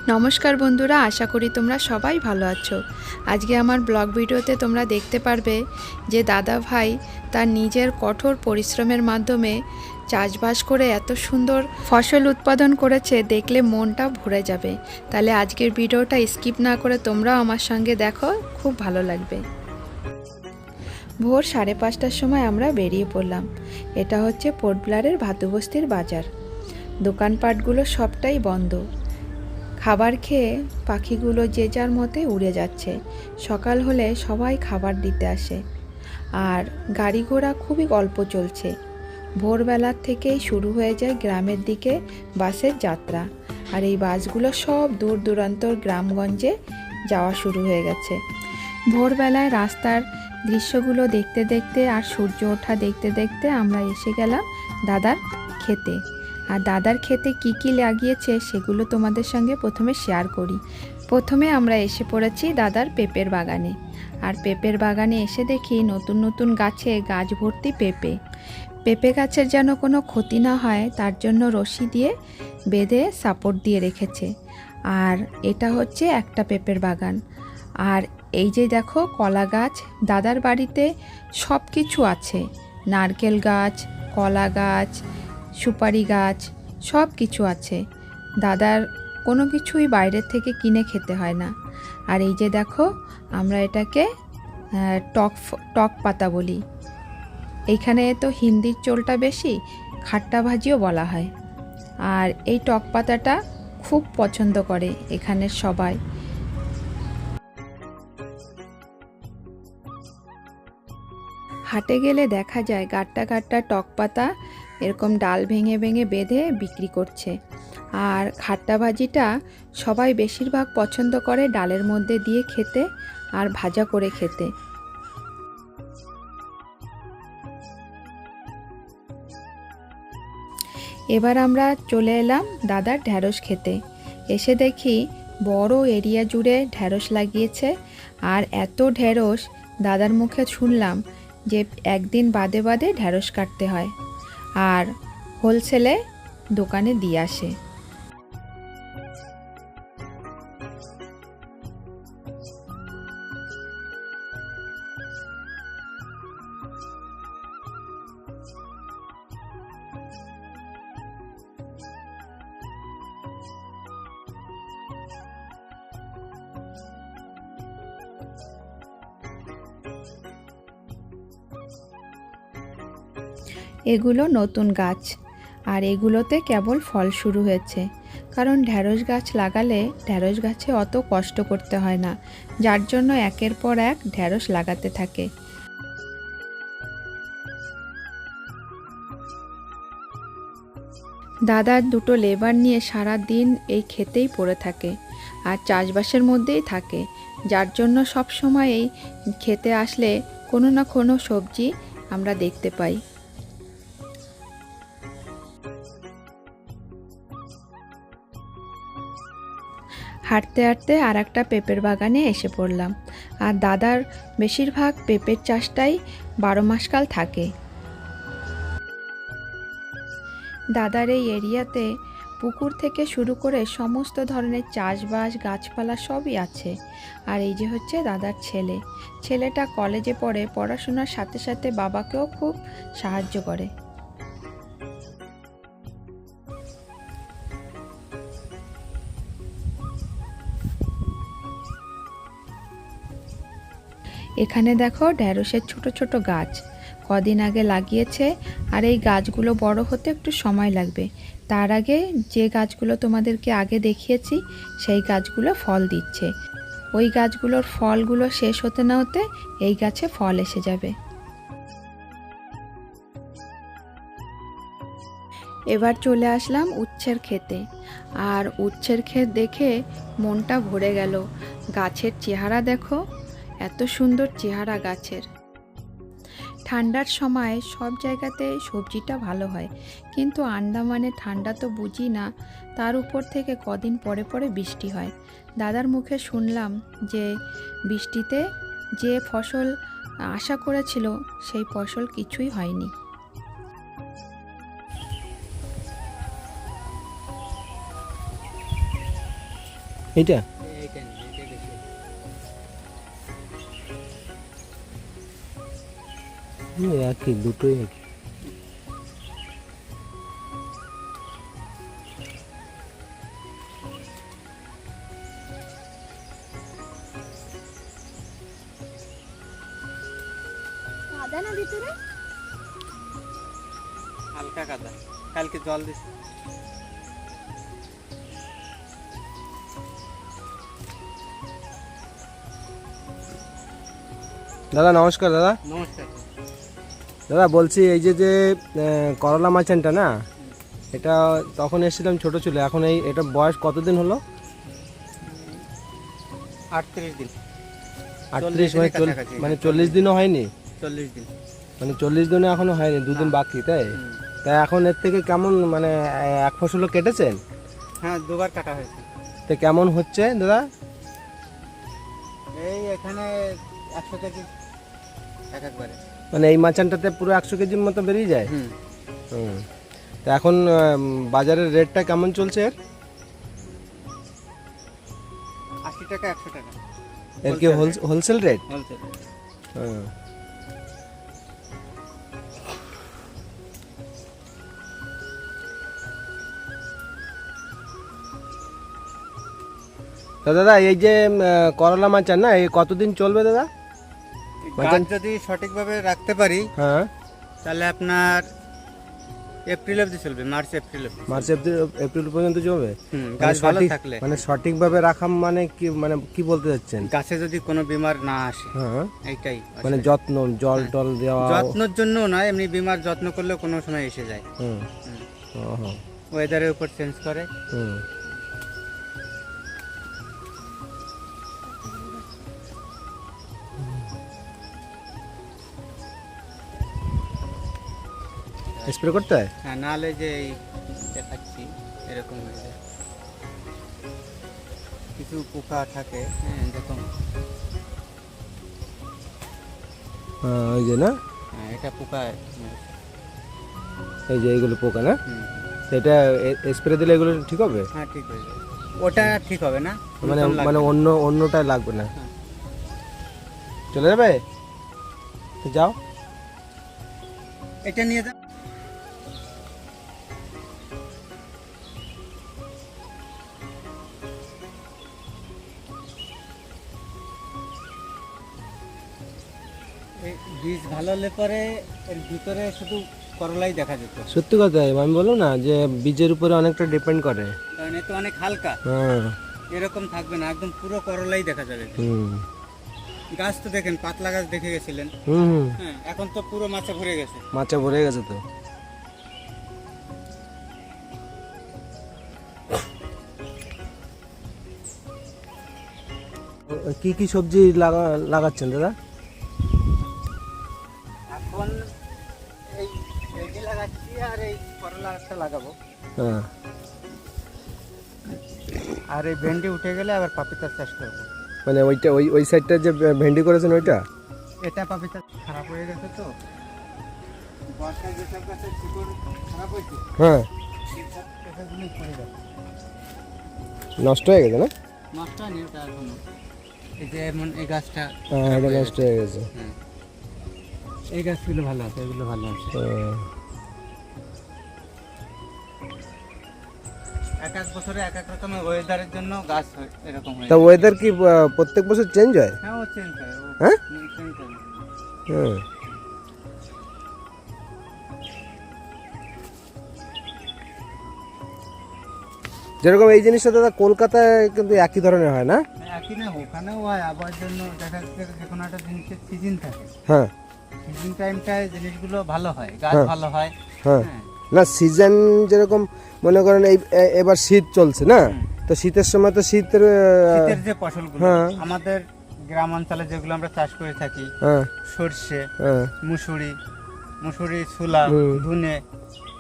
নমস্কার বন্ধুরা, আশা করি তোমরা সবাই ভালো আছো। আজকে আমার ব্লগ ভিডিওতে তোমরা দেখতে পারবে যে দাদা ভাই তার নিজের কঠোর পরিশ্রমের মাধ্যমে চাষবাস করে এত সুন্দর ফসল উৎপাদন করেছে, দেখলে মনটা ভরে যাবে। তাহলে আজকের ভিডিওটা স্কিপ না করে তোমরাও আমার সঙ্গে দেখো, খুব ভালো লাগবে। ভোর 5:30টার সময় আমরা বেরিয়ে পড়লাম। এটা হচ্ছে পোর্ট ব্লেয়ারের ভাতুবস্তির বাজার। দোকানপাটগুলো সবটাই বন্ধ। খাবার খেয়ে পাখিগুলো যে যার মতে উড়ে যাচ্ছে। সকাল হলে সবাই খাবার দিতে আসে, আর গাড়ি ঘোড়া খুবই অল্প চলছে। ভোরবেলার থেকেই শুরু হয়ে যায় গ্রামের দিকে বাসের যাত্রা, আর এই বাসগুলো সব দূর দূরান্তর গ্রামগঞ্জে যাওয়া শুরু হয়ে গেছে। ভোরবেলায় রাস্তার দৃশ্যগুলো দেখতে দেখতে আর সূর্য ওঠা দেখতে দেখতে আমরা এসে গেলাম দাদার খেতে। আর দাদার খেতে কি কি লাগিয়েছে সেগুলো তোমাদের সঙ্গে প্রথমে শেয়ার করি। প্রথমে আমরা এসে পড়েছি দাদার পেঁপের বাগানে। আর পেঁপের বাগানে এসে দেখি নতুন নতুন গাছে গাছ ভর্তি পেঁপে। পেঁপে গাছের যেন কোনো ক্ষতি না হয় তার জন্য রশি দিয়ে বেঁধে সাপোর্ট দিয়ে রেখেছে। আর এটা হচ্ছে একটা পেঁপের বাগান। আর এই যে দেখো কলা গাছ, দাদার বাড়িতে সব কিছু আছে। নারকেল গাছ, কলা গাছ, সুপারি গাছ, সব কিছু আছে। দাদার কোনো কিছুই বাইরের থেকে কিনে খেতে হয় না। আর এই যে দেখো, আমরা এটাকে টক পাতা বলি। এইখানে তো হিন্দির চলটা বেশি, খাট্টা ভাজিও বলা হয়। আর এই টক পাতাটা খুব পছন্দ করে এখানের সবাই। হাটে গেলে দেখা যায় গাট্টা গাট্টা টক পাতা এরকম ডাল ভেঙে ভেঙে বেঁধে বিক্রি করছে। আর খাট্টা ভাজিটা সবাই বেশিরভাগ পছন্দ করে ডালের মধ্যে দিয়ে খেতে আর ভাজা করে খেতে। এবার আমরা চলে এলাম দাদার ঢ্যাঁড়স খেতে। এসে দেখি বড় এরিয়া জুড়ে ঢ্যাঁড়স লাগিয়েছে। আর এত ঢ্যাঁড়স, দাদার মুখে শুনলাম যে একদিন বাদে বাদে ঢ্যাঁড়স কাটতে হয় আর হোলসেলে দোকানে দিয়ে আসে। এগুলো নতুন গাছ, আর এগুলোতে কেবল ফল শুরু হয়েছে। কারণ ঢ্যাঁড়স গাছ লাগালে ঢ্যাঁড়স গাছে অত কষ্ট করতে হয় না, যার জন্য একের পর এক ঢ্যাঁড়স লাগাতে থাকে। দাদার দুটো লেবার নিয়ে সারা দিন এই খেতেই পড়ে থাকে আর চাষবাসের মধ্যেই থাকে, যার জন্য সব সময় এই খেতে আসলে কোনো না কোনো সবজি আমরা দেখতে পাই। হাঁটতে হাঁটতে আর একটা পেঁপের বাগানে এসে পড়লাম। আর দাদার বেশিরভাগ পেঁপের চাষটাই 12 মাসকাল থাকে। দাদার এই এরিয়াতে পুকুর থেকে শুরু করে সমস্ত ধরনের চাষবাস, গাছপালা সবই আছে। আর এই যে হচ্ছে দাদার ছেলে। ছেলেটা কলেজে পড়ে, পড়াশোনার সাথে সাথে বাবাকেও খুব সাহায্য করে। এখানে দেখো ঢ্যাঁড়সের ছোট ছোট গাছ কদিন আগে লাগিয়েছে। আর এই গাছগুলো বড় হতে একটু সময় লাগবে। তার আগে যে গাছগুলো তোমাদেরকে আগে দেখিয়েছি সেই গাছগুলো ফল দিচ্ছে। ওই গাছগুলোর ফলগুলো শেষ হতে না হতে এই গাছে ফল এসে যাবে। এবার চলে আসলাম উচ্ছের খেতে। আর উচ্ছের ক্ষেত দেখে মনটা ভরে গেল। গাছের চেহারা দেখো, এত সুন্দর চেহারা গাছের। ঠান্ডার সময় সব জায়গাতে সবজিটা ভালো হয়, কিন্তু আন্দামানে ঠান্ডা তো বুঝি না, তার উপর থেকে কদিন পরে পরে বৃষ্টি হয়। দাদার মুখে শুনলাম যে বৃষ্টিতে যে ফসল আশা করেছিল সেই ফসল কিছুই হয়নি। এইটা এইটা নেই, এইটা বেশি। একই, দুটোই একই। কাদা না ভিতরে? হালকা কাদা, কালকে জল দিস। দাদা নমস্কার। দাদা নমস্কার। দাদা বলছি, এই যে যে করলা মাচানটা না, এটা তখন এসেছিলাম ছোট ছিল, এখন এটা বয়স কতদিন হলো? 38 দিন। 38, 40 দিনের কাছাকাছি। মানে 40 দিনও হয়নি? 40 দিন। মানে 40 দিনে এখনো হয়নি, 2 দিন না। বাকি, তাই? হুম। তাই এখন এর থেকে কেমন, মানে এক ফসলও কেটেছেন? হ্যাঁ, দুবার কাটা হয়েছে। তো কেমন হচ্ছে দাদা? এই এখানে 100 কেজি একবারে। মানে এই মাচানটাতে পুরো 100 কেজির মতো বেরিয়ে যায়? হুম। হুম। তা এখন বাজারের রেটটা কেমন চলছে এর? 80 টাকা, 100 টাকা। এর কি হোলসেল রেট? হোলসেল। হ্যাঁ। তা দাদা এই যে করলা মাচান না, এই কতদিন চলবে দাদা? গাছ যদি সঠিকভাবে রাখতে পারি হ্যাঁ। তাহলে আপনার এপ্রিল অবধি চলবে, মার্চ এপ্রিল অবধি। মার্চ এপ্রিল পর্যন্ত চলবে? গাছ মানে ভালো সঠিক, থাকলে। মানে সঠিকভাবে রাখা মানে কি, মানে কি বলতে যাচ্ছেন? গাছে যদি কোনো বিমার না আসে, হ্যাঁ, এইটাই। মানে যত্ন, জল টল দেওয়া। যত্নের জন্য নয়, এমনি বিমার যত্ন করলেও কোনো সময় এসে যায়। হুম। ওহো। ওয়েদারের উপর চেঞ্জ করে। হুম। স্প্রে করতে হয়? হ্যাঁ, নাহলে যে এই দেখাচ্ছি এরকম হয়ে যায়। কিছু পোকা থাকে, হ্যাঁ, দেখুন। ওই যে না, হ্যাঁ, এটা পোকা। এই যে এইগুলো পোকা না, হুম। এটা স্প্রে দিলে এগুলো ঠিক হবে? হ্যাঁ, ঠিক হয়ে যাবে। ওটা ঠিক হবে না, মানে নতুন লাগবে। মানে অন্যটাই লাগবে না? হ্যাঁ। চলে যাবে তো, যাও। এটা নিয়ে যাও। এই বীজ ভালো হলে পরে এর ভিতরে শুধু করলাই দেখা যেত, সত্যি কথা, আমি বললাম না যে বীজের উপরে অনেকটা ডিপেন্ড করে। কারণ এ তো অনেক হালকা, হ্যাঁ। এরকম থাকবে না, একদম পুরো করলাই দেখা যাবে। হুম গাছ তো দেখেন, পাতলা গাছ দেখে গেছিলেন। হুম। হ্যাঁ, এখন তো পুরো মাছে ভরে গেছে। মাচা ভরে গেছে তো। কি কি সবজি লাগাচ্ছেন দাদা? এখন এই ভেন্ডি লাগাচ্ছি আর এই করলা একটা লাগাবো। হ্যাঁ। আর এই ভেন্ডি উঠে গেলে আবার পাপিতার চাষ করবো। মানে ওইটা, ওই সাইডটা যে ভেন্ডি করেছেন ওইটা? এটা পাপিতা খারাপ হয়ে গেছে তো, বর্ষায় যেসব গাছের শিকড় খারাপ হয়েছে, হ্যাঁ, সেসব গাছগুলোই পড়ে যাবে। নষ্ট হয়ে গেছে না? নষ্ট হয়নি ওটা এখনো। এই যে এমন এই গাছটা, হ্যাঁ, এটা নষ্ট হয়ে গেছে। হ্যাঁ, এই গাছগুলো ভালো আছে, এগুলো ভালো আছে। হ্যাঁ। এক এক বছরে এক এক রকমের ওয়েদারের জন্য গাছ এরকম হয়। তা ওয়েদার কি প্রত্যেক বছর চেঞ্জ হয়? হ্যাঁ, ও চেঞ্জ হয়। হ্যাঁ? চেঞ্জ হয়। হ্যাঁ। যেরকম এই জিনিসটা দাদা কলকাতায় কিন্তু একই ধরনের হয় না? একই না, ওখানেও হয়। আবার জন্য দেখা যাচ্ছে যে কোনো একটা জিনিসের সিজন থাকে, হ্যাঁ সিজন টাইমটায় জিনিসগুলো ভালো হয়, গাছ হ্যাঁ। ভালো হয়। হ্যাঁ। হ্যাঁ। না, সিজন যেরকম মনে করেন এবার শীত চলছে না, তো শীতের সময় তো শীতের শীতের যে ফসলগুলো হ্যাঁ। আমাদের গ্রাম অঞ্চলে যেগুলো আমরা চাষ করে থাকি, হ্যাঁ সর্ষে, হ্যাঁ, মুসুরি, ছোলা, হুম। ধনে,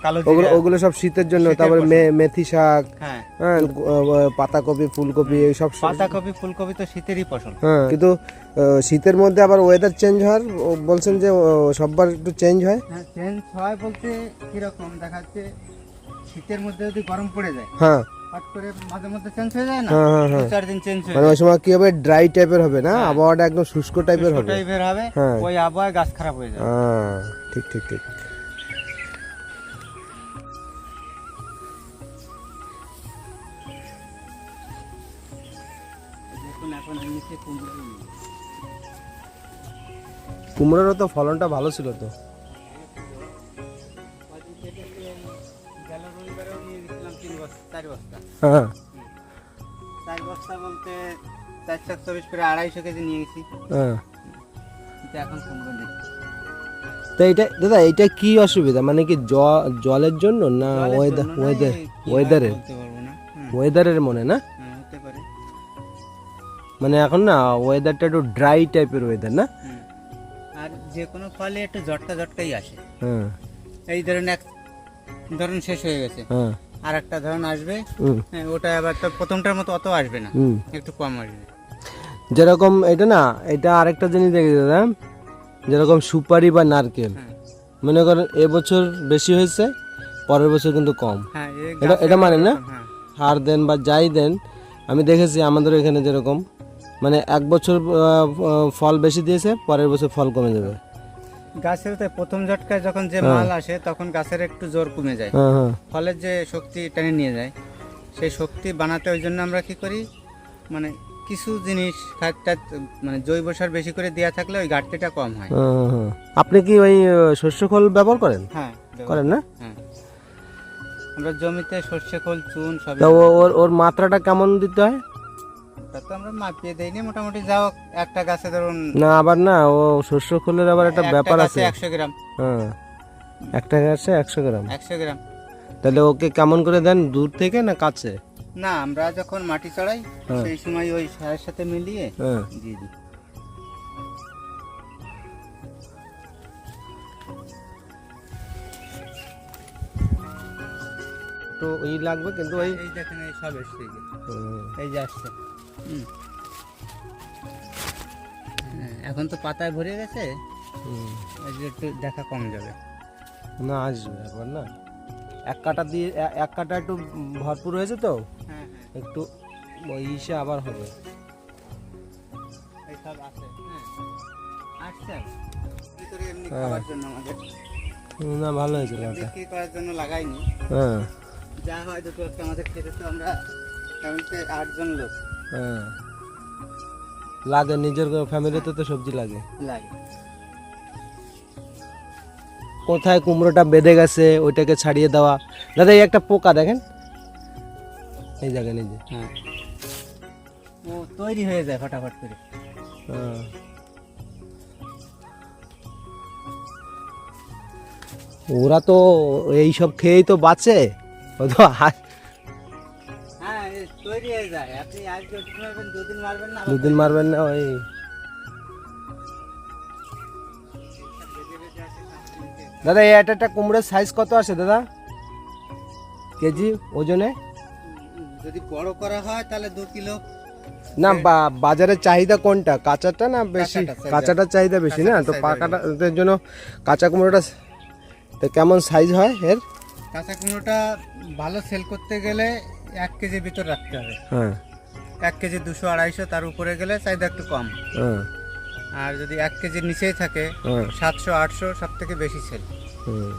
কালো ওগুলো জিরা। ওগুলো সব শীতের জন্য। শীতের তারপরে ফসল। মেথি শাক, হ্যাঁ, হ্যাঁ, পাতাকপি, ফুলকপি, এইসব পাতাকপি, ফুলকপি তো শীতেরই ফসল। হ্যাঁ, কিন্তু শীতের মধ্যে আবার ওয়েদার চেঞ্জ হওয়ার বলছেন যে সববার একটু চেঞ্জ হয়। হ্যাঁ, চেঞ্জ হয় বলতে কিরকম দেখা যাচ্ছে, শীতের মধ্যে যদি গরম পড়ে যায় হ্যাঁ হট করে মাঝে মধ্যে চেঞ্জ হয়ে যায় না, হ্যাঁ হ্যাঁ হ্যাঁ 2-4 দিন চেঞ্জ হয়ে মানে ওই সময় কি হবে, ড্রাই টাইপের হবে না, হ্যাঁ। আবহাওয়াটা একদম শুষ্ক টাইপের হবে। টাইপের হবে, হ্যাঁ। ওই আবহাওয়ায় গাছ খারাপ হয়ে যায়। ঠিক ঠিক ঠিক। দেখুন এখন নিচে কুমড়ো কুমড়োরও তো ফলনটা ভালো ছিল তো। গেল রবিবারেও নিয়ে গেছিলাম 4 বস্তা। হ্যাঁ 4 বস্তা বলতে 424 করে 250 কেজি নিয়ে গেছি, হ্যাঁ। কিন্তু এখন কুমড়ো নেই। তো এটা দাদা, এটা কি অসুবিধা, মানে কি জলের জন্য না জলের জন্য না, এই কি হয় ওয়েদারের বলতে পারবো না। ওয়েদারের মনে না, হতে পারে। মানে এখন না ওয়েদারটা একটু ড্রাই টাইপের ওয়েদার না। আর যে কোনো ফলে একটু জটকাই আসে। হ্যাঁ এই ধরুন শেষ হয়ে গেছে, হ্যাঁ আর একটা ধরুন আসবে, হুম ওটা আবার তো প্রথমটার মতো অত আসবে না, হুম। একটু কম আসবে। যেরকম এটা না, এটা আরেকটা জিনিস দেখি দাদা, যেরকম সুপারি বা নারকেল, হ্যাঁ মনে করেন এবছর বেশি হয়েছে, পরের বছর কিন্তু কম। হ্যাঁ, এই এটা গাছের এটা মানে না, হ্যাঁ হার দেন বা যাই দেন, আমি দেখেছি আমাদের এখানে যেরকম, মানে এক বছর ফল বেশি দিয়েছে, পরের বছর ফল কমে যাবে। গাছের তো প্রথম ঝটকায় যখন যে হ্যাঁ। মাল আসে তখন গাছের একটু জোর কমে যায়, হ্যাঁ হ্যাঁ ফলের যে শক্তি টেনে নিয়ে যায়, সেই শক্তি বানাতে ওই জন্য আমরা কি করি, মানে কিছু জিনিস মানে জৈব সার বেশি করে দেওয়া থাকলে ওই ঘাটতিটা কম হয়। হ্যাঁ, হ্যাঁ, হ্যাঁ। আপনি কি ওই শস্য খোল ব্যবহার করেন? হ্যাঁ করেন না? হ্যাঁ, আমরা জমিতে সর্ষে খোল চুন সবই, তা ওর মাত্রাটা কেমন দিতে হয়? তা তো আমরা মাপিয়ে দেইনি, মোটামুটি যাও একটা গাছে ধরুন না আবার না, ও শস্য খোলের আবার একটা ব্যাপার আছে। 100 গ্রাম, হ্যাঁ, একটা গাছে 100 গ্রাম। 100 গ্রাম। তাহলে ওকে কেমন করে দেন, দূর থেকে না কাছে? না, আমরা যখন মাটি চড়াই হ্যাঁ। সেই সময় ওই সারের সাথে মিলিয়ে হ্যাঁ দিয়ে দিই। তো ওই লাগবে কিন্তু ওই এই দেখেন এই সব এসছে, এই যে, হুম, এই যে আসছে। হুম। হ্যাঁ, এখন তো পাতায় ভরে গেছে, হুম। এই যে একটু দেখা কম যাবে। না আসবে আবার না, এক কাটা দিয়ে এক কাটা একটু ভরপুর হয়েছে তো, হ্যাঁ একটু ওই ইসে আবার হবে। এই সব আছে, হ্যাঁ আসছে ভিতরে এমনি হ্যাঁ। খাওয়ার জন্য আমাদের, না ভালো হয়েছে লাউটা। বিক্রি করার জন্য লাগাইনি, হ্যাঁ যা হয় দুটো একটা আমাদের খেতে, তো আমরা ফ্যামিলিতে 8 জন লোক হ্যাঁ, লাগে নিজের ফ্যামিলিতে তো সবজি লাগে। লাগে। কোথায় কুমড়োটা বেঁধে গেছে ওইটাকে ছাড়িয়ে দেওয়া। দাদা এই একটা পোকা দেখেন, এই জায়গায় নিজে। হ্যাঁ, ও তৈরি হয়ে যায় ফটাফট করে। হ্যাঁ। ওরা তো এই সব খেয়েই তো বাঁচে, ও তো হ্যাঁ, এ তৈরি হয়ে যায়, আপনি আজ যদি মারবেন 2 দিন মারবেন না, আবার দুদিন মারবেন না ওই। দাদা এই একটা কুমড়োর সাইজ কত আছে দাদা, কেজি ওজনে? যদি বড় করা হয় তাহলে 2 কিলো। না বাজারের চাহিদা কোনটা, কাঁচাটা না বেশি? কাঁচাটা, কাঁচাটার চাহিদা বেশি না, তো চাহিদা পাকাটার জন্য কাঁচা কুমড়োটা। তো কেমন সাইজ হয় এর? কাঁচা কুমড়োটা ভালো সেল করতে গেলে 1 কেজির ভিতর রাখতে হবে। হ্যাঁ 1 কেজি 200-250, তার উপরে গেলে চাহিদা একটু কম। হ্যাঁ আর যদি 1 কেজির নিচেই থাকে হ্যাঁ 700-800 সব থেকে বেশি সেল। হুম।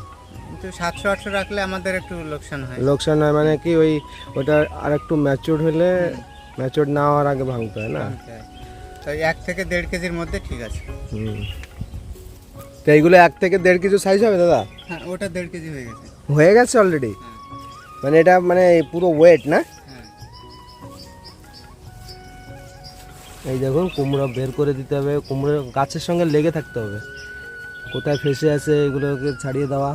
কিন্তু 700-800 রাখলে আমাদের একটু লোকসান হয়। লোকসান হয় মানে কি, ওটা আর একটু ম্যাচিউর হলে, ম্যাচিউর না হওয়ার আগে ভাঙতে হয় না। তো 1 থেকে 1.5 কেজির মধ্যে ঠিক আছে। হুম। তো এইগুলো 1 থেকে 1.5 কেজি সাইজ হবে দাদা? হ্যাঁ, ওটা 1.5 কেজি হয়ে গেছে। হয়ে গেছে অলরেডি? হ্যাঁ মানে এটা মানে পুরো ওয়েট না? হ্যাঁ। এই দেখুন কুমড়ো বের করে দিতে হবে, কুমড়ো গাছের সঙ্গে লেগে থাকতে হবে, কোথায় ফেসে আছে এগুলোকে ছাড়িয়ে দেওয়া।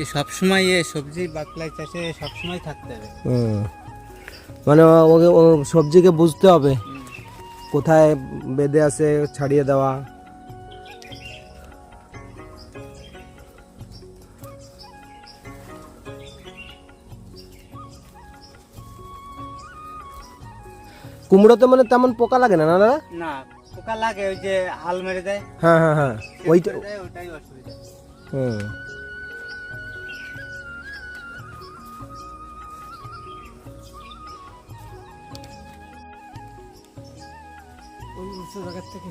এই সবসময় সবজি বাকলাই চাষে সবসময় থাকতে হবে। হুম। মানে ওকে ও সবজিকে বুঝতে হবে কোথায় বেঁধে আছে, ছাড়িয়ে দেওয়া। কুমড়োতে মানে তেমন পোকা লাগে না, না দাদা? না, পোকা লাগে, ওই যে হাল মেরে দেয়, হ্যাঁ হ্যাঁ হ্যাঁ ওইটা। ওটাই অসুবিধা। হুম। ওই উঁচু জায়গার থেকে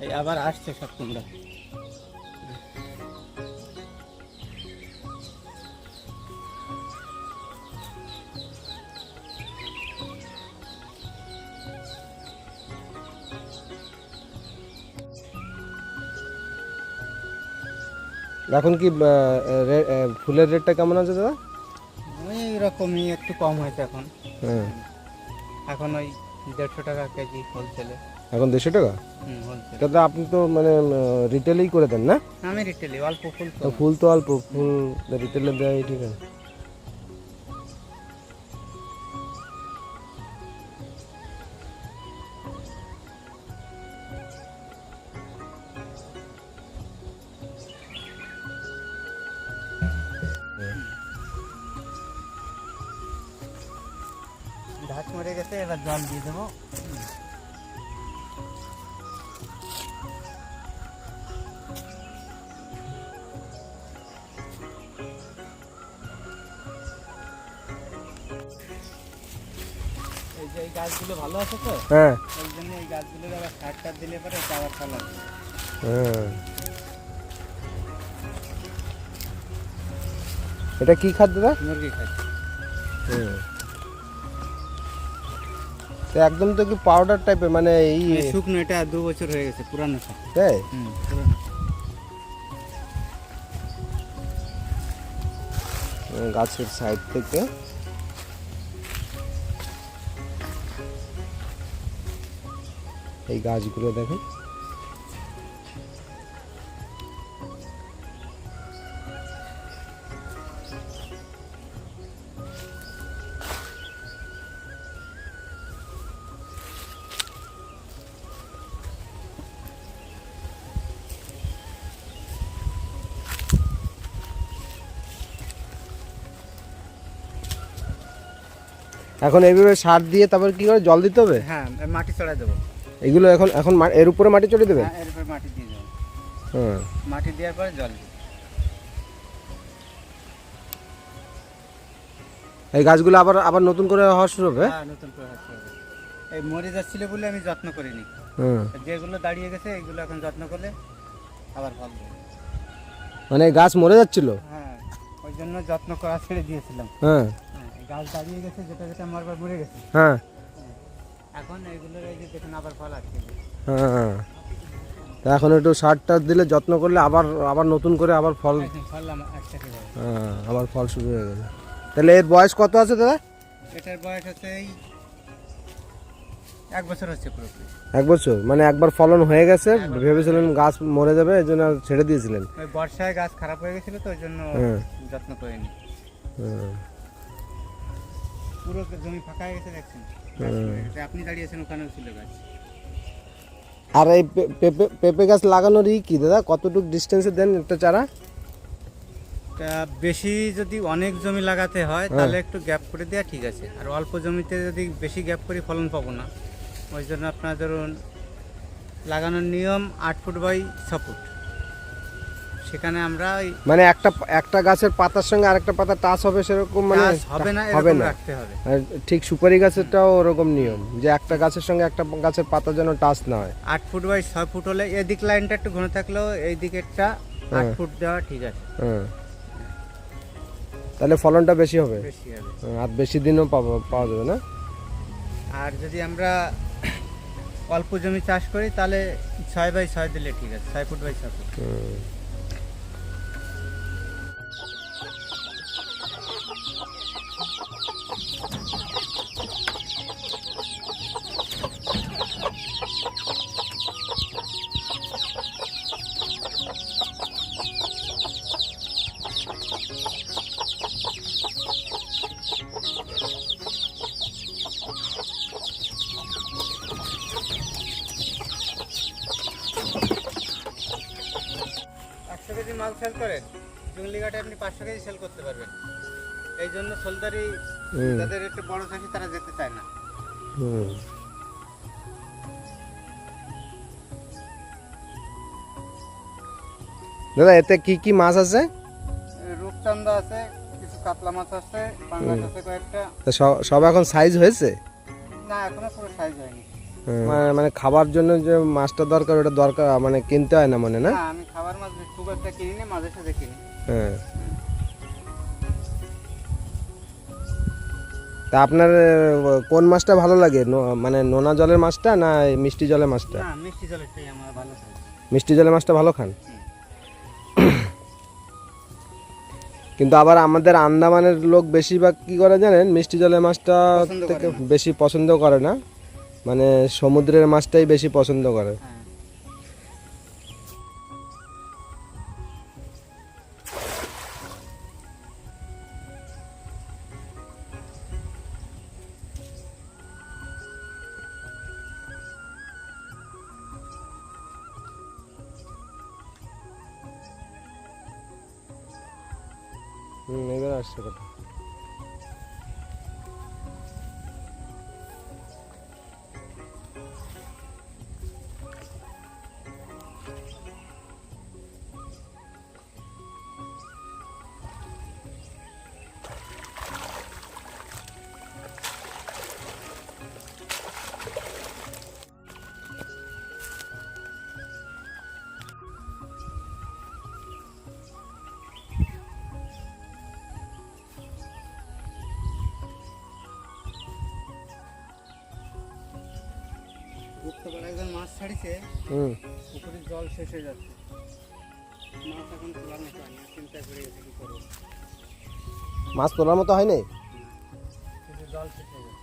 এই আবার আসছে সব কুমড়া। এখন কি ফুলের রেটটা কেমন আছে দাদা? ওই রকমই একটু কম হয়েছে এখন। হ্যাঁ, এখন ওই 150 টাকা কেজি হোলসেলে। এখন 150 টাকা। হোলসেল দাদা আপনি তো মানে রিটেলেই করে দেন না? আমি রিটেলি অল্প ফুল তো। তো ফুল তো অল্প, ফুল রিটেলে দেয় ঠিক আছে। ধাত মরে গেছে, এবার জল দিয়ে দেবো। এই যে এই গাছগুলো ভালো আছে তো, হ্যাঁ ওই জন্য এই গাছগুলোর আবার সার টার দিলে পরে আবার ফল আসবে। হ্যাঁ। এটা কি খাদ্য দাদা? মুরগি খাচ্ছে। হুম। তো একদম তো কি পাউডার টাইপের, মানে এই শুকনো, এটা 2 বছর হয়ে গেছে, পুরানো সার। তাই? পুরানো। গাছের সাইড থেকে এই গাছগুলো দেখেন। এখন এইভাবে সার দিয়ে তারপর কি করে জল দিতে হবে? হ্যাঁ, মাটি চড়াই দেবো। এগুলো এখন এখন এর উপরে মাটি চড়ে দেবে? হ্যাঁ, এর উপর মাটি দিয়ে দেবো। হ্যাঁ। মাটি দেওয়ার পরে জল দিই। এই গাছগুলো আবার আবার নতুন করে হওয়া শুরু হবে? হ্যাঁ, নতুন করে হচ্ছে হবে। এই মরে যাচ্ছিল বলে আমি যত্ন করিনি। হ্যাঁ। যেগুলো দাঁড়িয়ে গেছে এগুলো এখন যত্ন করলে আবার ফল দেবে। মানে গাছ মরে যাচ্ছিল? হ্যাঁ, ওই জন্য যত্ন করা ছেড়ে দিয়েছিলাম। হ্যাঁ এই গাছ দাঁড়িয়ে গেছে, যেটা যেটা মরবার মরে গেছে। হ্যাঁ এখন এইগুলোর এই যে দেখুন আবার ফল আসছে। হ্যাঁ। তা এখন একটু সারটা দিলে, যত্ন করলে আবার আবার নতুন করে আবার ফল, ফল একসাথে যাবে। হ্যাঁ আবার ফল শুরু হয়ে গেছে। তাহলে এর বয়স কত আছে দাদা? এটার বয়স হচ্ছে এই 1 বছর হচ্ছে পুরোপুরি। 1 বছর, মানে একবার ফলন হয়ে গেছে, ভেবেছিলেন গাছ মরে যাবে এই জন্য ছেড়ে দিয়েছিলেন? ওই বর্ষায় গাছ খারাপ হয়ে গেছিল তো, ওই জন্য হ্যাঁ। যত্ন করিনি। হ্যাঁ। পুরো জমি ফাঁকা হয়ে গেছে, দেখছেন গাছ পড়ে গেছে। আপনি দাঁড়িয়েছেন, ওখানেও ছিল গাছ। আর এই পেঁপে গাছ লাগানোর কি দাদা, কতটুকু ডিস্টেন্সে দেন একটা চারা? তা বেশি যদি অনেক জমি লাগাতে হয় তাহলে একটু গ্যাপ করে দেওয়া ঠিক আছে। আর অল্প জমিতে যদি বেশি গ্যাপ করি ফলন পাবো না। ওই জন্য আপনার ধরুন লাগানোর নিয়ম 8 ফুট বাই 6 ফুট। সেখানে আমরা ওই মানে একটা একটা গাছের পাতার সঙ্গে আরেকটা পাতা টাচ হবে সেরকম, মানে গাছ হবে না, হবে এরকম না। রাখতে হবে। আর ঠিক সুপারি গাছেরটাও ওরকম নিয়ম, যে একটা গাছের সঙ্গে একটা গাছের পাতা যেন টাচ না হয়। 8 ফুট বাই 6 ফুট হলে এদিক লাইনটা একটু ঘন থাকলেও এই দিকেরটা 8 ফুট দেওয়া ঠিক আছে, হ্যাঁ, তাহলে ফলনটা বেশি হবে। বেশি হবে। আর বেশি দিনও পাওয়া যাবে না। আর যদি আমরা অল্প জমি চাষ করি তাহলে 6 বাই 6 দিলে ঠিক আছে, 6 ফুট বাই 6 ফুট। হুম। কেজি মাল সেল করেন, জঙ্গলিঘাটে আপনি 500 কেজি সেল করতে পারবেন। এই জন্য সোলদারি যাদের একটু বড় চাষি তারা যেতে চায় না। হুম। দাদা এতে কি কি মাছ আছে? রূপচান্দা আছে, কিছু কাতলা মাছ আছে, পাঙ্গাস আছে কয়েকটা। তা সব এখন সাইজ হয়েছে? না, এখনো পুরো সাইজ হয়নি। মানে খাবার জন্য যে মাছটা দরকার ওটা দরকার মানে কিনতে হয় না মানে না? না, আমি খাবার মাছ খুব একটা কিনি না, মাঝে সাঝে কিনি। হ্যাঁ। তা আপনার কোন মাছটা ভালো লাগে, মানে নোনা জলের মাছটা না এই মিষ্টি জলের মাছটা? না, মিষ্টি জলেরটাই আমার ভালো লাগে। মিষ্টি জলের মাছটা ভালো খান? কিন্তু আবার আমাদের আন্দামানের লোক বেশিরভাগ কি করে জানেন, মিষ্টি জলের মাছটা পছন্দ করে থেকে না। বেশি পছন্দ করে না, মানে সমুদ্রের মাছটাই বেশি পছন্দ করে। হ্যাঁ। এবার আসছে কথা। গুপ্তপাড়া একজন মাছ ছাড়িছে, পুকুরে জল শেষ হয়ে যাচ্ছে, মাছ এখন তোলার মতো হয় না, চিন্তা করে গেছে কি করবো। মাছ তোলার মতো হয়নি? কিন্তু জল শেষ হয়ে যাচ্ছে।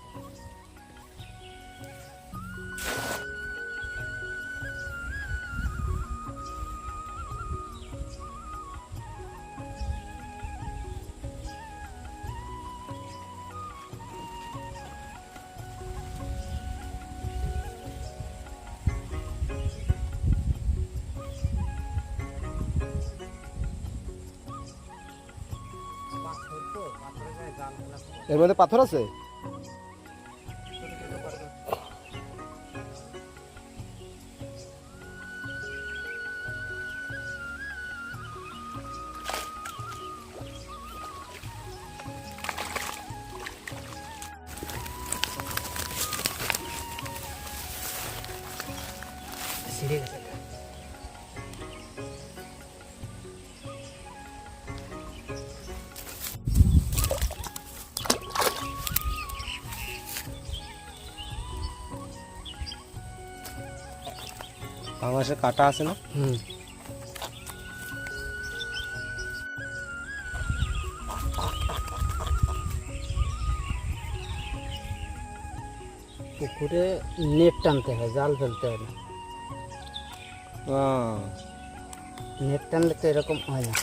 পাথর তো, পাথরের গায়ে জাল ফেলা খুব এর মধ্যে পাথর আছে? ছোট ছোট পাথর। ছিঁড়ে গেছে এটা। পাঙাশের কাটা আছে না? পুকুরে নেট টানতে হয়, জাল ফেলতে হয় না। নেট টানলে তো এরকম হয় না।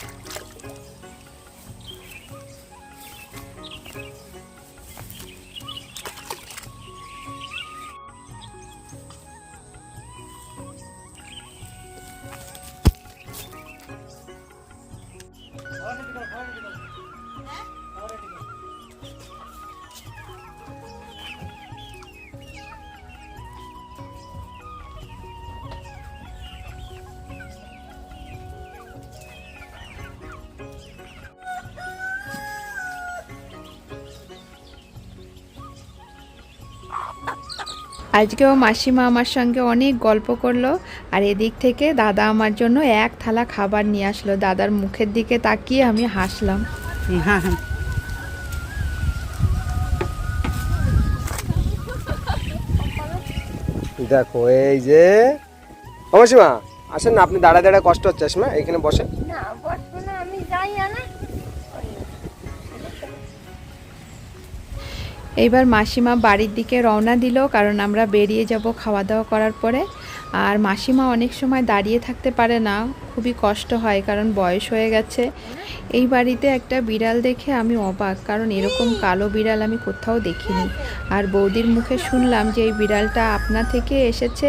আজকেও মাসিমা আমার সঙ্গে অনেক গল্প করলো, আর এদিক থেকে দাদা আমার জন্য এক থালা খাবার নিয়ে আসলো। দাদার মুখের দিকে তাকিয়ে আমি হাসলাম। দেখো এই যে অবশ্যই আসেন না, আপনি দাঁড়ায় দাঁড়ায় কষ্ট হচ্ছে, আসমা এখানে বসেন। না বসবো না, আমি যাই না। এইবার মাসিমা বাড়ির দিকে রওনা দিল, কারণ আমরা বেরিয়ে যাব খাওয়া দাওয়া করার পরে। আর মাসিমা অনেক সময় দাঁড়িয়ে থাকতে পারে না, খুবই কষ্ট হয় কারণ বয়স হয়ে গেছে। এই বাড়িতে একটা বিড়াল দেখে আমি অবাক, কারণ এরকম কালো বিড়াল আমি কোথাও দেখিনি। আর বৌদির মুখে শুনলাম যে এই বিড়ালটা আপনা থেকে এসেছে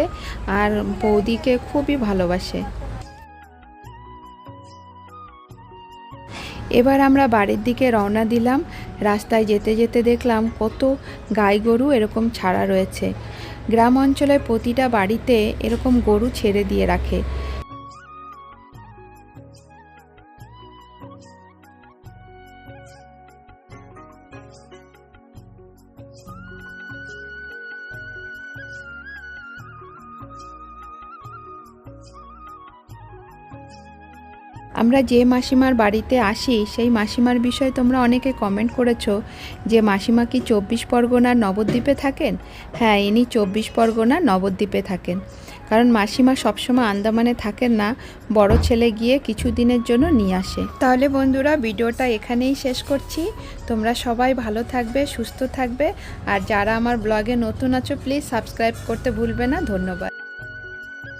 আর বৌদিকে খুবই ভালোবাসে। এবার আমরা বাড়ির দিকে রওনা দিলাম। রাস্তায় যেতে যেতে দেখলাম কত গাই গরু এরকম ছাড়া রয়েছে। গ্রাম অঞ্চলে প্রতিটা বাড়িতে এরকম গরু ছেড়ে দিয়ে রাখে। আমরা যে মাসিমার বাড়িতে আসি সেই মাসিমার বিষয়ে তোমরা অনেকে কমেন্ট করেছো যে মাসিমা কি 24 পরগনার নবদ্বীপে থাকেন। হ্যাঁ, ইনি 24 পরগনার নবদ্বীপে থাকেন। কারণ মাসিমা সবসময় আন্দামানে থাকেন না, বড় ছেলে গিয়ে কিছু দিনের জন্য নিয়ে আসে। তাহলে বন্ধুরা, ভিডিওটা এখানেই শেষ করছি। তোমরা সবাই ভালো থাকবে, সুস্থ থাকবে, আর যারা আমার ব্লগে নতুন আছো প্লিজ সাবস্ক্রাইব করতে ভুলবে না। ধন্যবাদ।